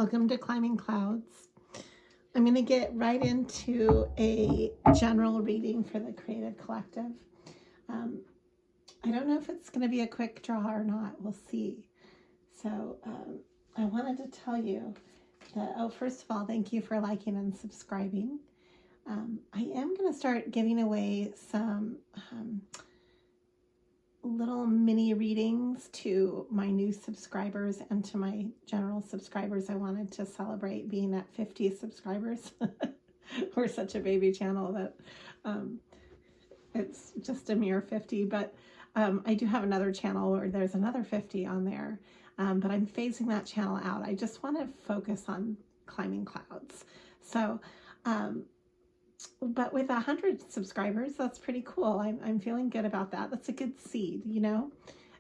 Welcome to Climbing Clouds. I'm going to get right into a general reading for the Creative Collective. I don't know if it's going to be a quick draw or not. We'll see. So I wanted to tell you that, first of all, thank you for liking and subscribing. I am going to start giving away some little mini readings to my new subscribers and to my general subscribers. I wanted to celebrate being at 50 subscribers. We're such a baby channel that it's just a mere 50, but I do have another channel where there's another 50 on there, but I'm phasing that channel out. I just want to focus on climbing clouds. So but with 100 subscribers, that's pretty cool. I'm feeling good about that. That's a good seed, you know,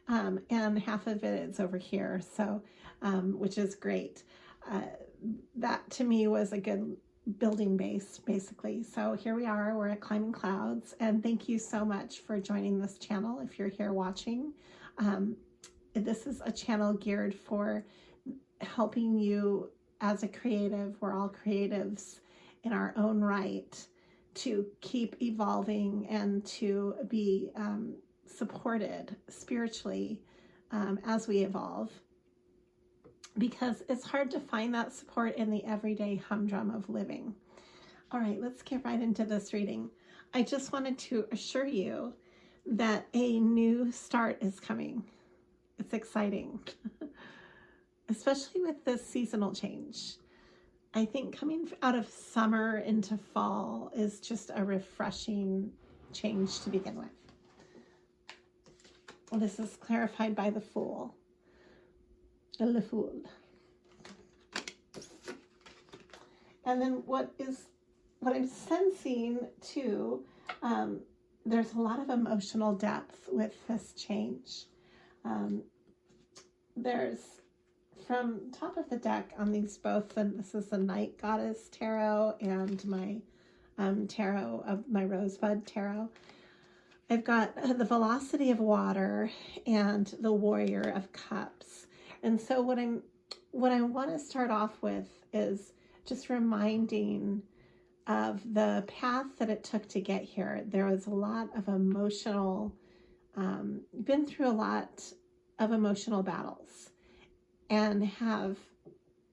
and half of it is over here. So, which is great. That to me was a good building base, basically. So here we are, we're at Climbing Clouds, and thank you so much for joining this channel. If you're here watching, this is a channel geared for helping you as a creative. We're all creatives in our own right, to keep evolving and to be supported spiritually as we evolve, because it's hard to find that support in the everyday humdrum of living. All right, let's get right into this reading. I just wanted to assure you that a new start is coming. It's exciting, especially with this seasonal change. I think coming out of summer into fall is just a refreshing change to begin with. Well, this is clarified by the Fool. Le Fool. And then what I'm sensing too, there's a lot of emotional depth with this change. There's, from top of the deck on these both, and this is the Night Goddess Tarot and my tarot of my Rosebud Tarot. I've got the Velocity of Water and the Warrior of Cups. And so what I want to start off with is just reminding of the path that it took to get here. There was a lot of emotional, been through a lot of emotional battles, and have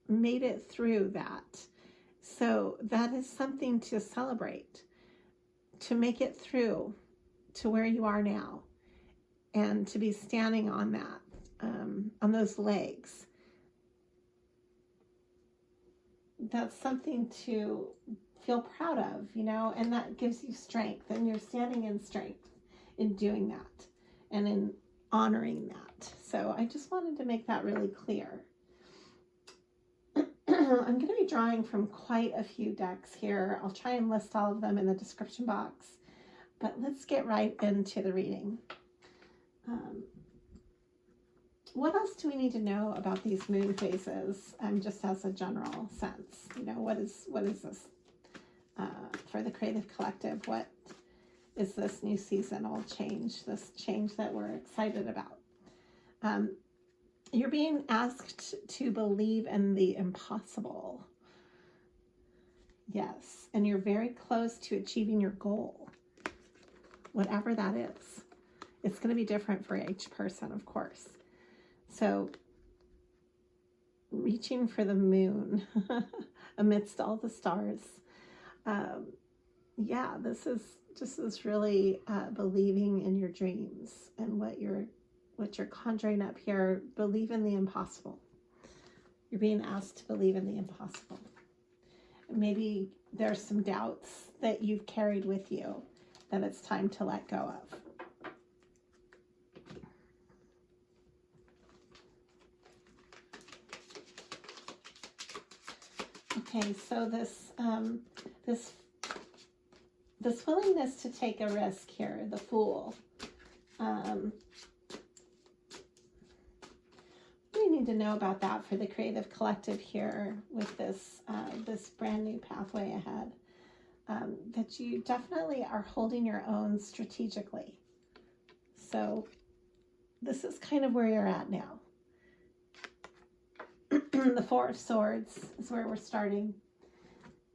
made it through that. So that is something to celebrate, to make it through to where you are now, and to be standing on that, on those legs. That's something to feel proud of, you know, and that gives you strength, and you're standing in strength in doing that and in honoring that. So I just wanted to make that really clear. I'm going to be drawing from quite a few decks here. I'll try and list all of them in the description box, but let's get right into the reading. What else do we need to know about these moon phases? Just as a general sense, you know, what is this for the Creative Collective? What is this new seasonal change, this change that we're excited about? You're being asked to believe in the impossible. Yes, and you're very close to achieving your goal, whatever that is. It's going to be different for each person, of course. So, reaching for the moon amidst all the stars. Yeah, this is really believing in your dreams and what you're conjuring up here. Believe in the impossible. You're being asked to believe in the impossible. Maybe there's some doubts that you've carried with you that it's time to let go of. Okay, so this willingness to take a risk here, the Fool. What do we need to know about that for the Creative Collective here with this this brand new pathway ahead? That you definitely are holding your own strategically. So this is kind of where you're at now. the Four of Swords is where we're starting.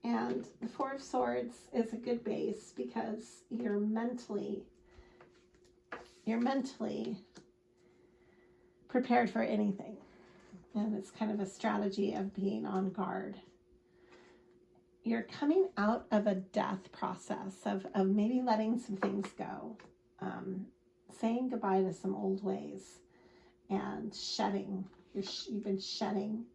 And the Four of Swords is a good base because you're mentally prepared for anything. And it's kind of a strategy of being on guard. You're coming out of a death process of maybe letting some things go, saying goodbye to some old ways, and shedding. You've been shedding.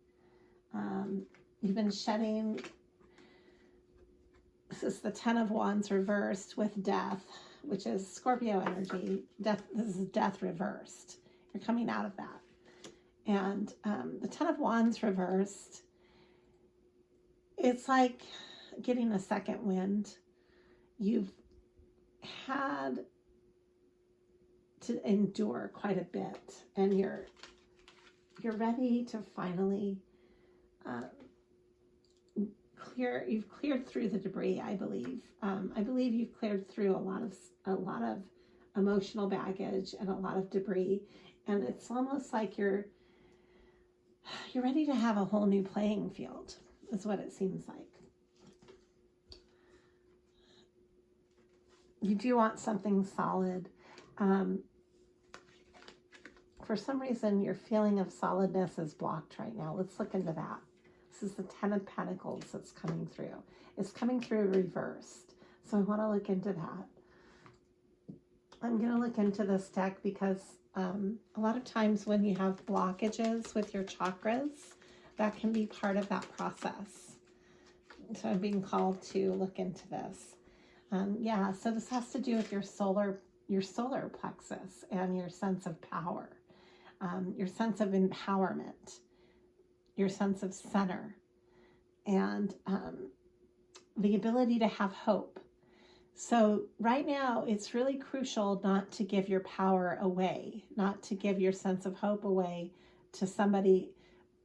This is the Ten of Wands reversed with death, which is Scorpio energy. Death. This is death reversed. You're coming out of that. And the Ten of Wands reversed, it's like getting a second wind. You've had to endure quite a bit, and you're ready to finally you've cleared through the debris, I believe. I believe you've cleared through a lot of emotional baggage and a lot of debris, and it's almost like you're ready to have a whole new playing field, is what it seems like. You do want something solid. For some reason, your feeling of solidness is blocked right now. Let's look into that. This is the Ten of Pentacles that's coming through. It's coming through reversed. So I want to look into that. I'm going to look into this deck because a lot of times when you have blockages with your chakras, that can be part of that process. So I'm being called to look into this. Yeah, so this has to do with your solar plexus and your sense of power, your sense of empowerment, your sense of center, and the ability to have hope. So right now, it's really crucial not to give your power away, not to give your sense of hope away to somebody.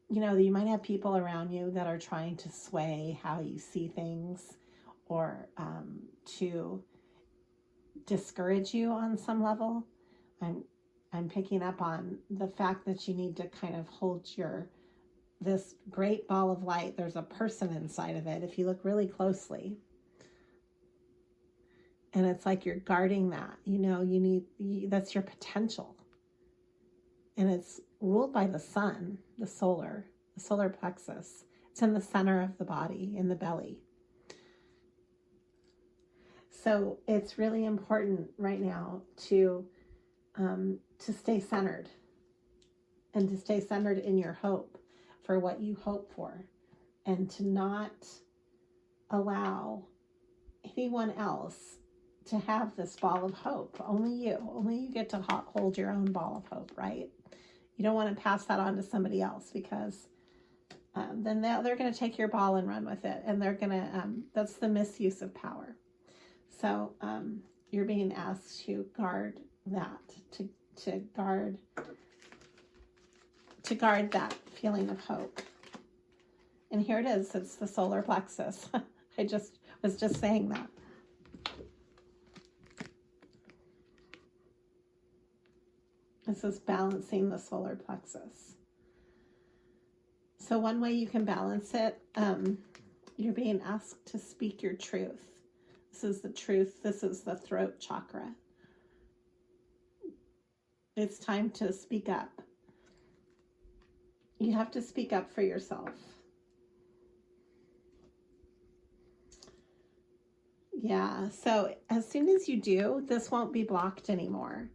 You know, you might have people around you that are trying to sway how you see things, or to discourage you on some level. I'm picking up on the fact that you need to kind of hold this great ball of light. There's a person inside of it if you look really closely. And it's like you're guarding that. You know, that's your potential. And it's ruled by the sun, the solar plexus. It's in the center of the body, in the belly. So it's really important right now to stay centered, and to stay centered in your hope for what you hope for, and to not allow anyone else to have this ball of hope. Only you get to hold your own ball of hope, right? You don't want to pass that on to somebody else, because then they're going to take your ball and run with it, and they're going to, that's the misuse of power. So you're being asked to guard that, to guard that feeling of hope. And here it is. It's the solar plexus. I was just saying that. This is balancing the solar plexus. So one way you can balance it, you're being asked to speak your truth. This is the truth. This is the throat chakra. It's time to speak up. You have to speak up for yourself. Yeah, so as soon as you do, this won't be blocked anymore.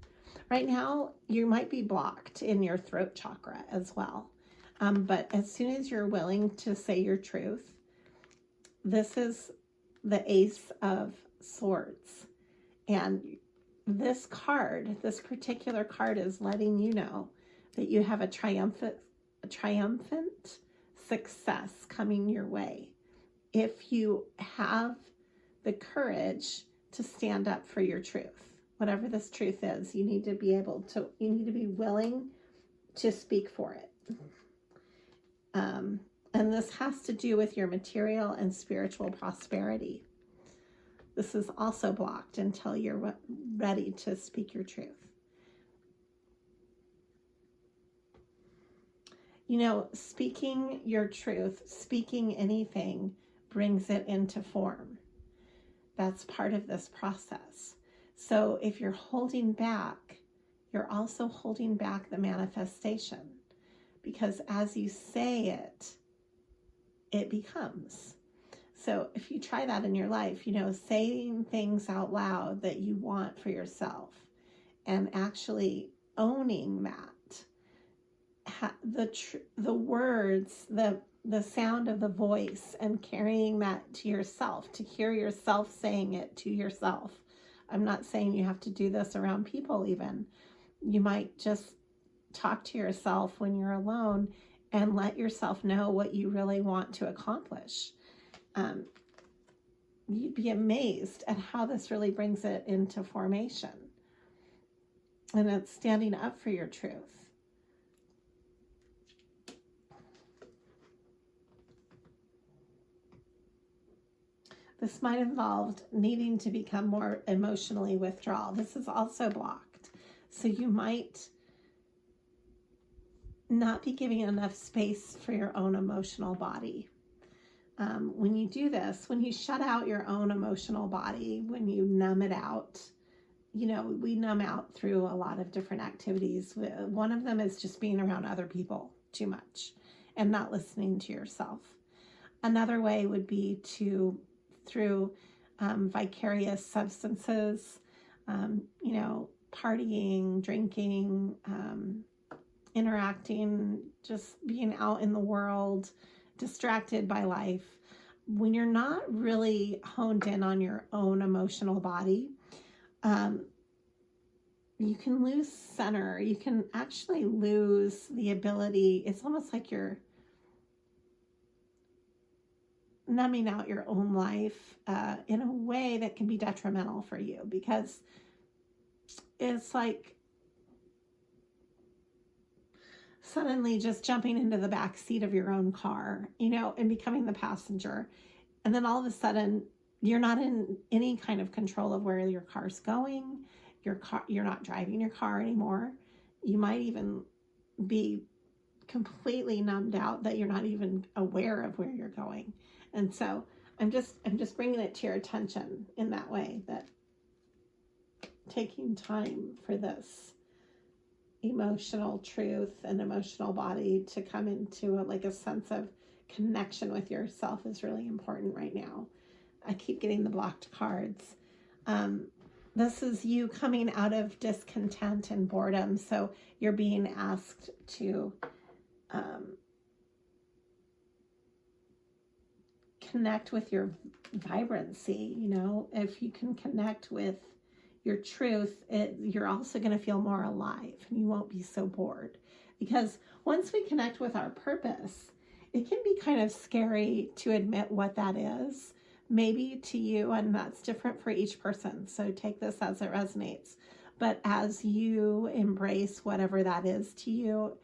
Right now, you might be blocked in your throat chakra as well. But as soon as you're willing to say your truth, this is the Ace of Swords. And this particular card is letting you know that you have a triumphant success coming your way if you have the courage to stand up for your truth. Whatever this truth is, you need to be willing to speak for it. And this has to do with your material and spiritual prosperity. This is also blocked until you're ready to speak your truth. You know, speaking your truth, speaking anything brings it into form. That's part of this process. So if you're holding back, you're also holding back the manifestation, because as you say it, it becomes. So if you try that in your life, you know, saying things out loud that you want for yourself and actually owning that, the words, the sound of the voice, and carrying that to yourself, to hear yourself saying it to yourself. I'm not saying you have to do this around people even. You might just talk to yourself when you're alone and let yourself know what you really want to accomplish. You'd be amazed at how this really brings it into formation. And it's standing up for your truth. This might involve needing to become more emotionally withdrawal. This is also blocked. So you might not be giving enough space for your own emotional body. When you do this, when you shut out your own emotional body, when you numb it out, you know, we numb out through a lot of different activities. One of them is just being around other people too much and not listening to yourself. Another way would be through vicarious substances, you know, partying, drinking, interacting, just being out in the world, distracted by life. When you're not really honed in on your own emotional body, you can lose center. You can actually lose the ability. It's almost like you're numbing out your own life in a way that can be detrimental for you, because it's like suddenly just jumping into the back seat of your own car, you know, and becoming the passenger. And then all of a sudden you're not in any kind of control of where your car's going. You're not driving your car anymore. You might even be completely numbed out that you're not even aware of where you're going. And so I'm just bringing it to your attention in that way, that taking time for this emotional truth and emotional body to come into a sense of connection with yourself is really important right now. I keep getting the blocked cards. This is you coming out of discontent and boredom. So you're being asked to connect with your vibrancy. You know, if you can connect with your truth, you're also going to feel more alive, and you won't be so bored. Because once we connect with our purpose, it can be kind of scary to admit what that is, maybe to you, and that's different for each person. So take this as it resonates. But as you embrace whatever that is to you,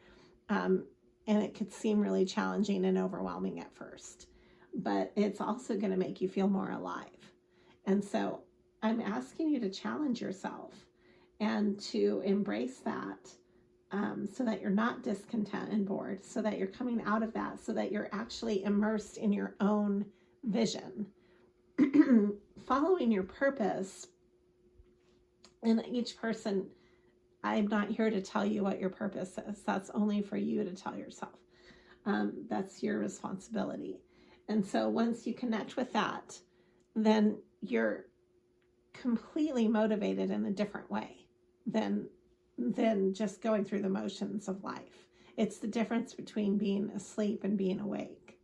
and it could seem really challenging and overwhelming at first, but it's also going to make you feel more alive. And so I'm asking you to challenge yourself and to embrace that, so that you're not discontent and bored, so that you're coming out of that, so that you're actually immersed in your own vision, following your purpose. And each person, I'm not here to tell you what your purpose is. That's only for you to tell yourself. That's your responsibility. And so once you connect with that, then you're completely motivated in a different way than just going through the motions of life. It's the difference between being asleep and being awake.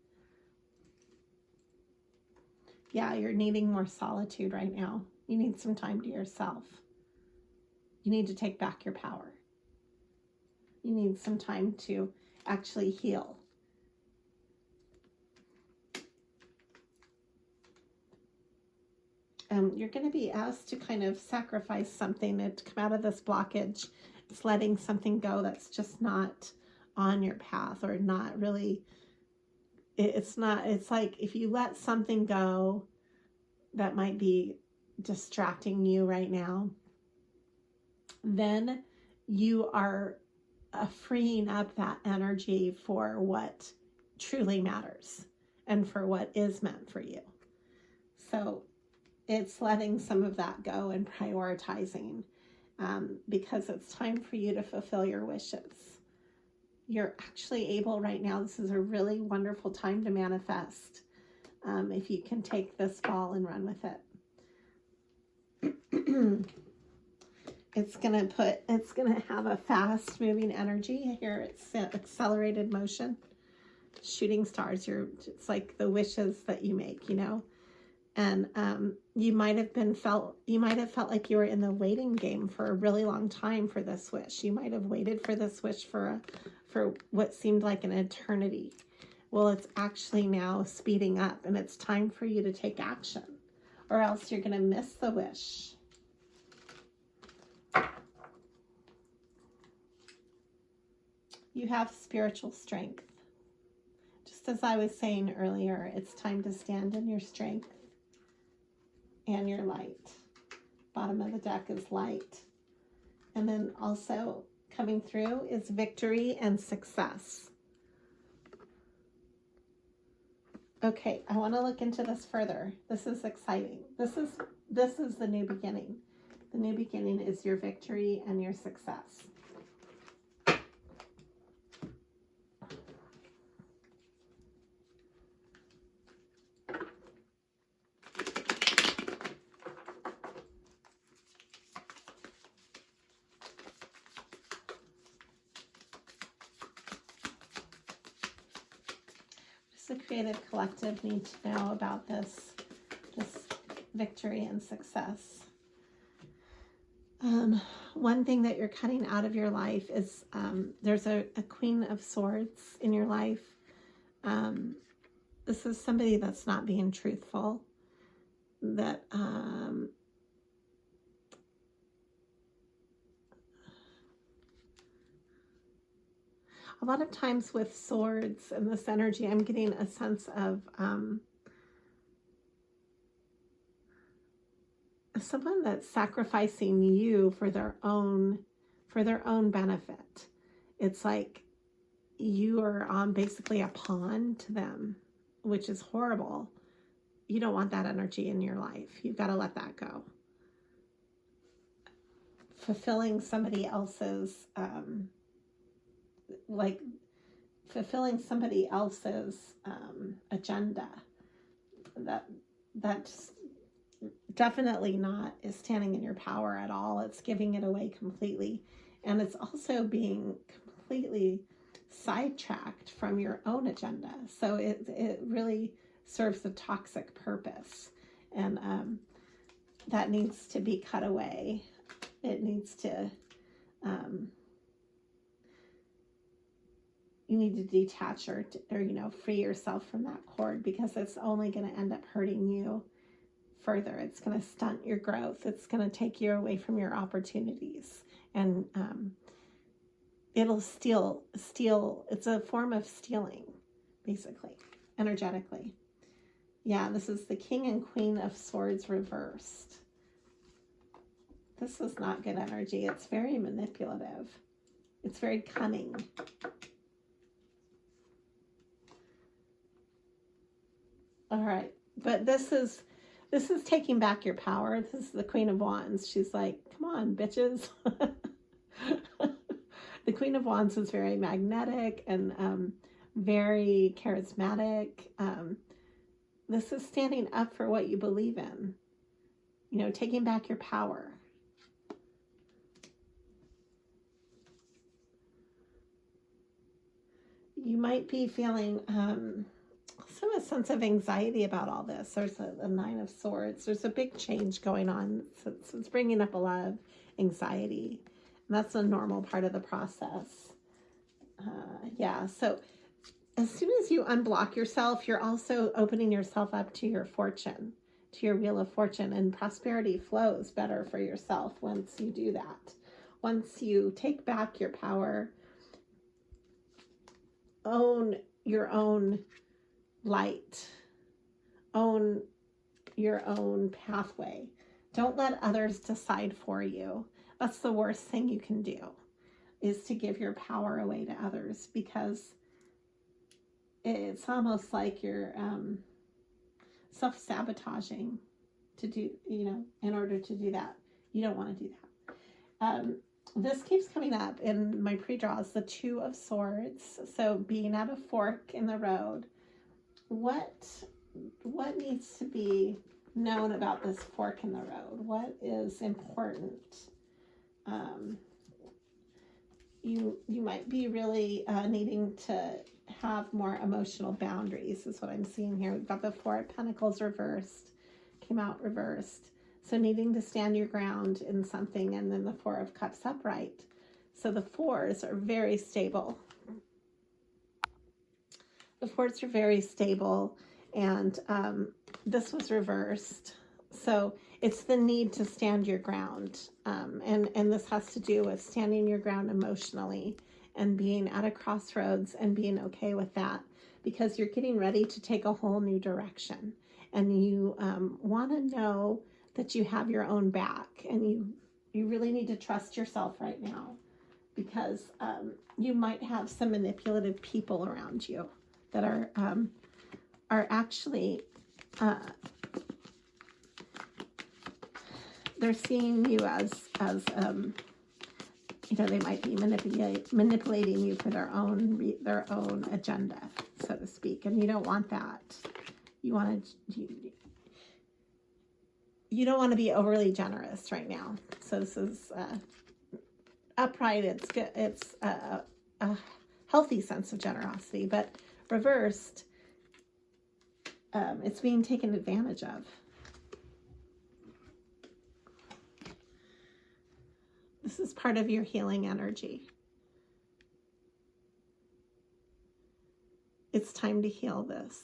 Yeah, you're needing more solitude right now. You need some time to yourself. You need to take back your power. You need some time to actually heal. You're going to be asked to kind of sacrifice something and to come out of this blockage. It's letting something go that's just not on your path, or not really, it's like if you let something go that might be distracting you right now, then you are freeing up that energy for what truly matters and for what is meant for you. So it's letting some of that go and prioritizing, because it's time for you to fulfill your wishes. You're actually able right now, this is a really wonderful time to manifest, if you can take this ball and run with it. It's gonna have a fast moving energy here. It's accelerated motion, shooting stars. It's like the wishes that you make, you know. And you might have felt like you were in the waiting game for a really long time for this wish. You might have waited for this wish for what seemed like an eternity. Well, it's actually now speeding up, and it's time for you to take action, or else you're going to miss the wish. You have spiritual strength. Just as I was saying earlier, it's time to stand in your strength and your light. Bottom of the deck is light. And then also coming through is victory and success. Okay, I want to look into this further. This is exciting. This is the new beginning. The new beginning is your victory and your success. The creative collective need to know about this victory and success. One thing that you're cutting out of your life is there's a Queen of Swords in your life. This is somebody that's not being truthful, that a lot of times with swords and this energy, I'm getting a sense of someone that's sacrificing you for their own benefit. It's like you are basically a pawn to them, which is horrible. You don't want that energy in your life. You've got to let that go. Fulfilling somebody else's agenda, that's definitely not is standing in your power at all. It's giving it away completely, and it's also being completely sidetracked from your own agenda. So it really serves a toxic purpose, and that needs to be cut away. It needs to you need to detach or free yourself from that cord, because it's only going to end up hurting you further. It's going to stunt your growth. It's going to take you away from your opportunities, and it'll steal. It's a form of stealing, basically, energetically. Yeah, this is the King and Queen of Swords reversed. This is not good energy. It's very manipulative. It's very cunning. All right, but this is taking back your power. This is the Queen of Wands. She's like, come on, bitches. The Queen of Wands is very magnetic and very charismatic. This is standing up for what you believe in. Taking back your power. You might be feeling also a sense of anxiety about all this. There's a Nine of Swords. There's a big change going on. So it's bringing up a lot of anxiety. And that's a normal part of the process. Yeah, so as soon as you unblock yourself, you're also opening yourself up to your fortune, to your wheel of fortune, and prosperity flows better for yourself once you do that. Once you take back your power, own your own light, own your own pathway. Don't let others decide for you. That's the worst thing you can do. is to give your power away to others, because it's almost like you're self-sabotaging to do, in order to do that. You don't want to do that. This keeps coming up in my pre-draws, the Two of Swords. So being at a fork in the road. What needs to be known about this fork in the road? What is important? You might be really needing to have more emotional boundaries, is what I'm seeing here. We've got the Four of Pentacles reversed, came out reversed. So needing to stand your ground in something, and then the Four of Cups upright. So the fours are very stable. The fours are very stable, and this was reversed. So it's the need to stand your ground. And this has to do with standing your ground emotionally and being at a crossroads and being okay with that, because you're getting ready to take a whole new direction. And you want to know that you have your own back, and you really need to trust yourself right now, because you might have some manipulative people around you that are actually they're seeing you as they might be manipulating you for their own agenda, so to speak, and you don't want that. You don't want to be overly generous right now. So this is upright. It's good. It's a healthy sense of generosity, but reversed, it's being taken advantage of. This is part of your healing energy. It's time to heal this.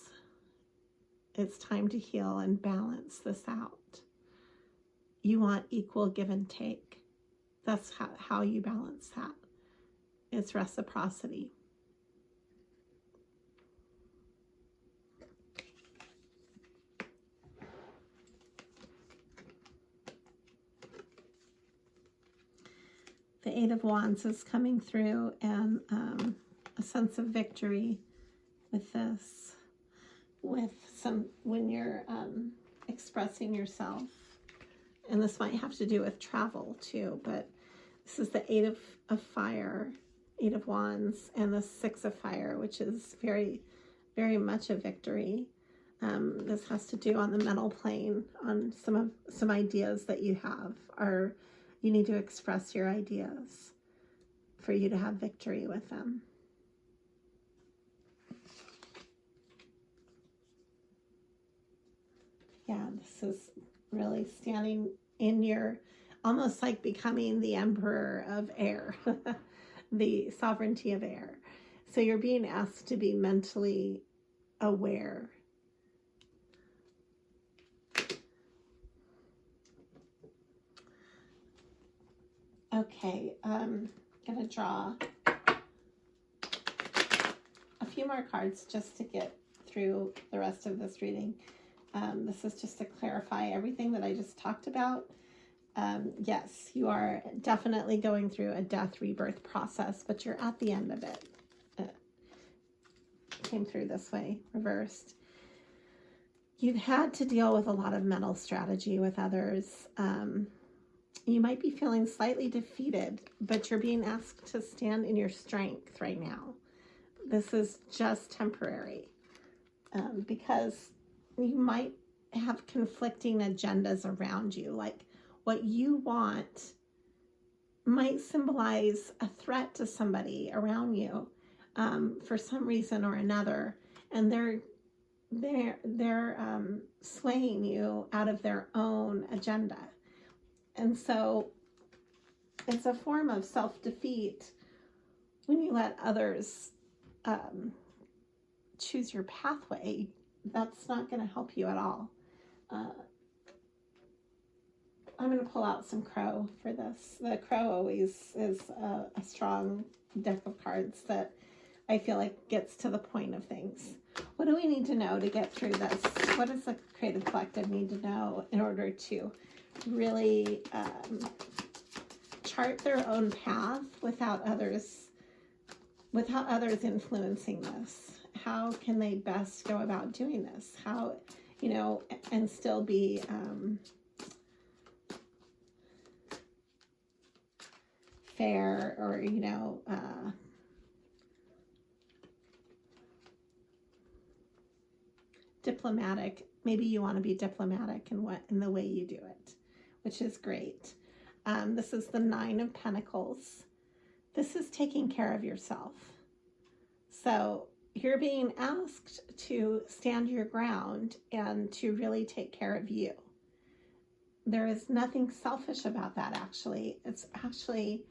It's time to heal and balance this out. You want equal give and take. That's how you balance that. It's reciprocity. The Eight of Wands is coming through, and a sense of victory with this, when you're expressing yourself. And this might have to do with travel too, but this is the Eight of Fire, Eight of Wands, and the Six of Fire, which is very, very much a victory. This has to do on the mental plane, on some ideas that you have, or you need to express your ideas for you to have victory with them. Yeah, this is really standing in your, almost like becoming the emperor of air, the sovereignty of air. So you're being asked to be mentally aware. Okay, I'm going to draw a few more cards just to get through the rest of this reading. This is just to clarify everything that I just talked about. Yes, you are definitely going through a death rebirth process, but you're at the end of it. Came through this way, reversed. You've had to deal with a lot of mental strategy with others. You might be feeling slightly defeated, but you're being asked to stand in your strength right now. This is just temporary, because you might have conflicting agendas around you. Like what you want might symbolize a threat to somebody around you for some reason or another, and they're swaying you out of their own agenda. And so it's a form of self-defeat when you let others choose your pathway. That's not going to help you at all. I'm going to pull out some crow for this. The crow always is a strong deck of cards that I feel like gets to the point of things. What do we need to know to get through this? What does the Creative Collective need to know in order to really chart their own path without others influencing this. How can they best go about doing this? How, you know, and still be fair, or, you know, diplomatic. Maybe you want to be diplomatic in the way you do it, which is great. This is the 9 of Pentacles. This is taking care of yourself. So you're being asked to stand your ground and to really take care of you. There is nothing selfish about that, actually. It's actually,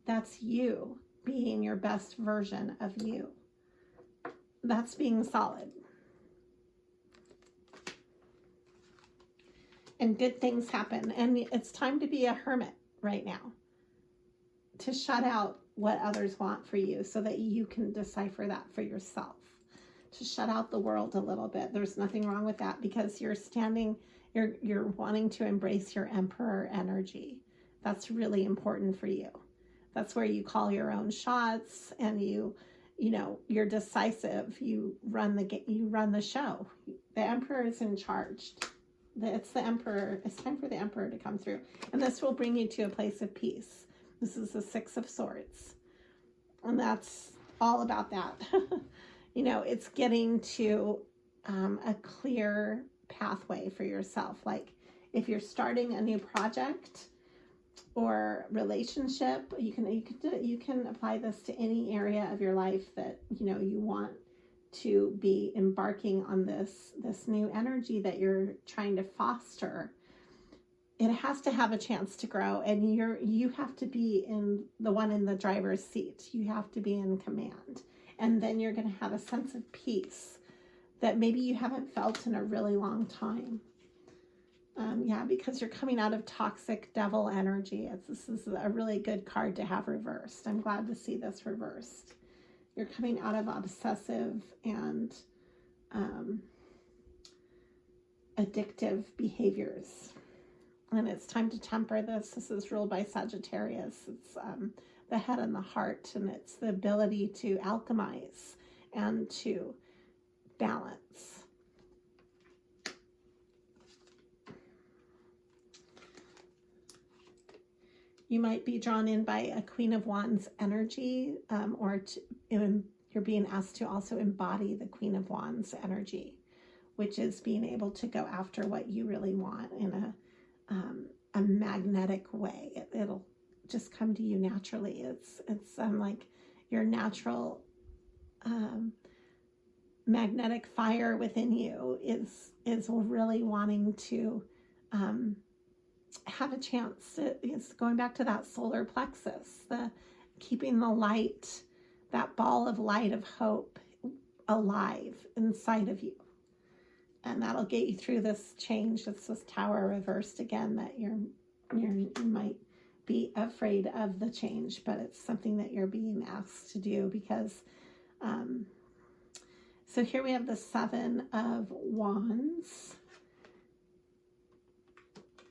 that's you being your best version of you. That's being solid. And good things happen. And it's time to be a hermit right now. To shut out what others want for you so that you can decipher that for yourself. To shut out the world a little bit. There's nothing wrong with that, because you're standing, you're wanting to embrace your emperor energy. That's really important for you. That's where you call your own shots, and you know, you're decisive. You run the show. The emperor is in charge. It's the emperor. It's time for the emperor to come through. And this will bring you to a place of peace. This is the 6 of Swords. And that's all about that. You know, it's getting to a clear pathway for yourself. Like if you're starting a new project or relationship, you can apply this to any area of your life that, you know, you want to be embarking on this new energy that you're trying to foster. It has to have a chance to grow, and you have to be in the driver's seat. You have to be in command, and then you're going to have a sense of peace that maybe you haven't felt in a really long time. Yeah, because you're coming out of toxic devil energy. This is a really good card to have reversed. I'm glad to see this reversed. You're coming out of obsessive and addictive behaviors. And it's time to temper this. This is ruled by Sagittarius. It's the head and the heart, and it's the ability to alchemize and to balance. You might be drawn in by a Queen of Wands energy, or you're being asked to also embody the Queen of Wands energy, which is being able to go after what you really want in a magnetic way. It'll just come to you naturally. It's like your natural magnetic fire within you is really wanting to have a chance to, it's going back to that solar plexus, keeping the light, that ball of light of hope alive inside of you. And that'll get you through this change. It's this Tower reversed again, that you might be afraid of the change, but it's something that you're being asked to do, because so here we have the 7 of Wands.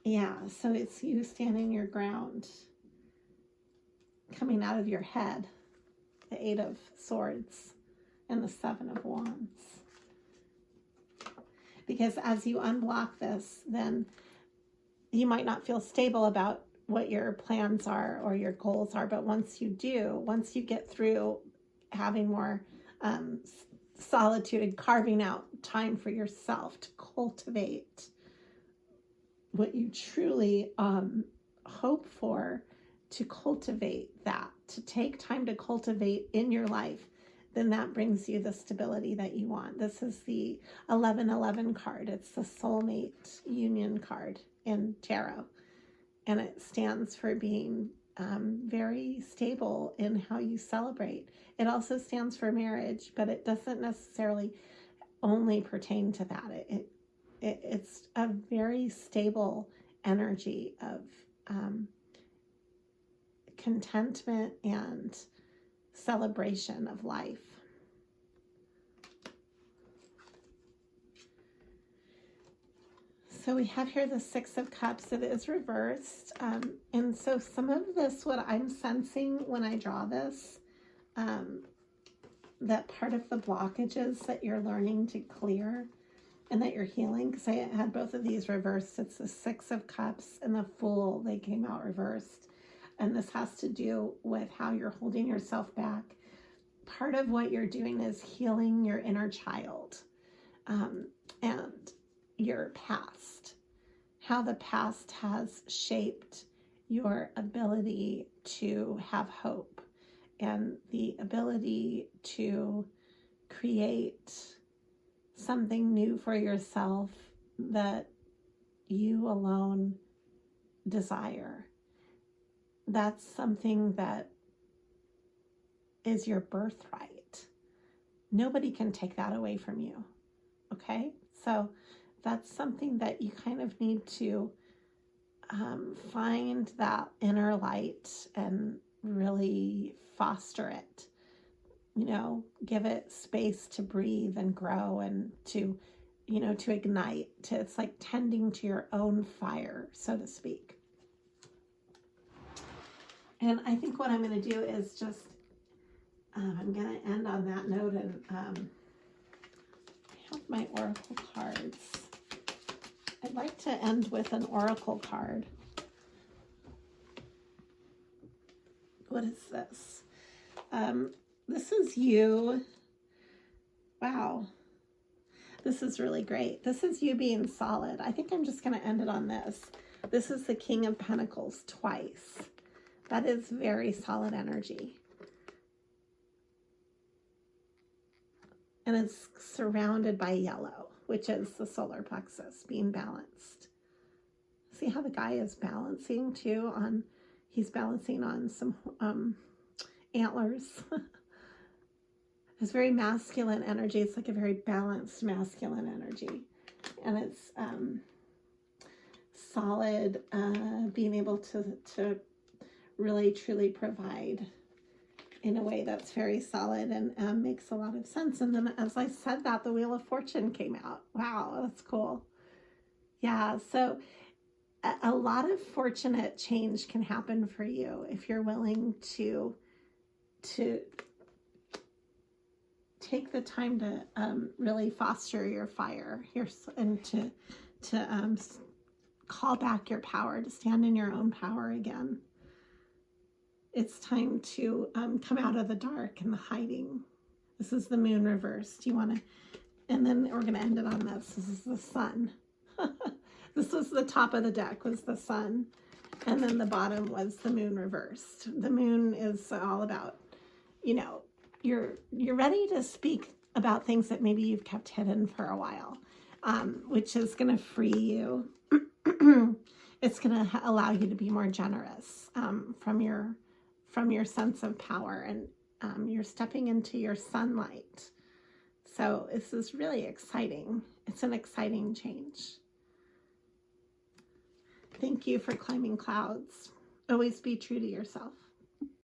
Yeah, so it's you standing your ground, coming out of your head, the 8 of Swords and the 7 of Wands. Because as you unblock this, then you might not feel stable about what your plans are or your goals are, but once you do, once you get through having more solitude and carving out time for yourself to cultivate what you truly hope for, to cultivate that, to take time to cultivate in your life, then that brings you the stability that you want. This is the 1111 card. It's the soulmate union card in tarot. And it stands for being very stable in how you celebrate. It also stands for marriage, but it doesn't necessarily only pertain to that. It's a very stable energy of contentment and celebration of life. So we have here the Six of Cups. It is reversed. And so some of this, what I'm sensing when I draw this, that part of the blockages that you're learning to clear and that you're healing, because I had both of these reversed. It's the Six of Cups and the Fool. They came out reversed. And this has to do with how you're holding yourself back. Part of what you're doing is healing your inner child and your past, how the past has shaped your ability to have hope and the ability to create something new for yourself that you alone desire. That's something that is your birthright. Nobody can take that away from you. Okay? So that's something that you kind of need to find that inner light and really foster it. You know, give it space to breathe and grow and to, you know, to ignite. It's like tending to your own fire, so to speak. And I think what I'm going to do is just, I'm going to end on that note, and I have my oracle cards. I'd like to end with an oracle card. What is this? This is you. Wow. This is really great. This is you being solid. I think I'm just going to end it on this. This is the King of Pentacles twice. That is very solid energy. And it's surrounded by yellow, which is the solar plexus, being balanced. See how the guy is balancing too on, he's balancing on some antlers. It's very masculine energy. It's like a very balanced masculine energy. And it's solid, being able to really truly provide in a way that's very solid and makes a lot of sense. And then as I said that, the Wheel of Fortune came out. Wow, that's cool. Yeah, so a lot of fortunate change can happen for you if you're willing to take the time to really foster your fire here and to call back your power, to stand in your own power again. It's time to come out of the dark and the hiding. This is the Moon reversed. You want to, and then we're going to end it on this. This is the Sun. This was the top of the deck, was the Sun. And then the bottom was the Moon reversed. The Moon is all about, you know, you're ready to speak about things that maybe you've kept hidden for a while, which is going to free you. It's going to allow you to be more generous from your sense of power, and you're stepping into your sunlight. So this is really exciting. It's an exciting change. Thank you for climbing clouds. Always be true to yourself.